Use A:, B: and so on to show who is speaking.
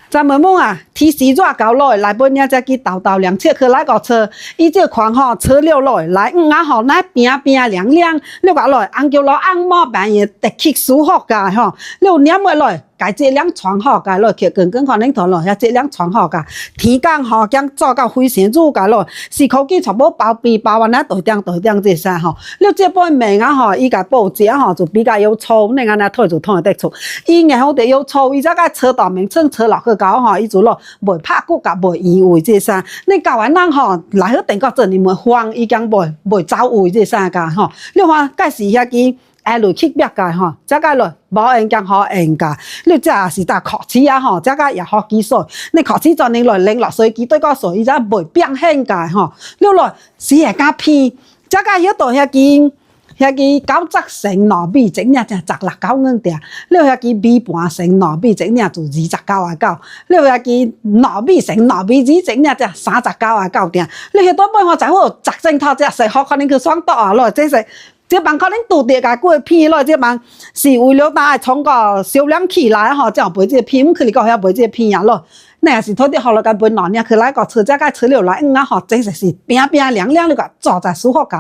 A: 咱们梦啊，提洗热搞来本呀只去倒凉切去来个车，伊这款吼车了来吼那边凉，你话来按叫老按摩板也得去舒服噶吼，你念么来？改这辆床好改落去，跟可能头咯，遐这辆床好改，天光吼将做到非常煮改落，是科技全部包皮包完那对点这啥吼，你这本命啊吼，伊个报纸吼就比较有粗，你安那退就退得出，伊然后得有粗，伊再个车道名称车落去搞吼，伊就咯袂拍骨甲袂移位这啥，你搞完人吼来好定个真你们慌，伊讲袂走位这啥个吼，你看介是遐个。落去别个吼，这个咯无用讲好用噶，你这也是搭考试啊吼，这个也好技术，你考试转来拎落水机对个水，伊则袂变现噶吼，你来是会加偏，这个迄度遐个九十成糯米整呢就16.9元定，你遐个米半成糯米整呢就29.9，你遐个糯米成糯米子整呢就39.9定，你迄多买好才好10成头只食好可能去爽到啊咯，这是。这帮可能拄着个过片咯，这帮是为了打从个销量起来吼，才买这片，去你讲遐买这片啊咯。那也是拖啲好了个本来呢，去来个车架个车了来，啊吼，真是冰凉，你个坐在舒服个。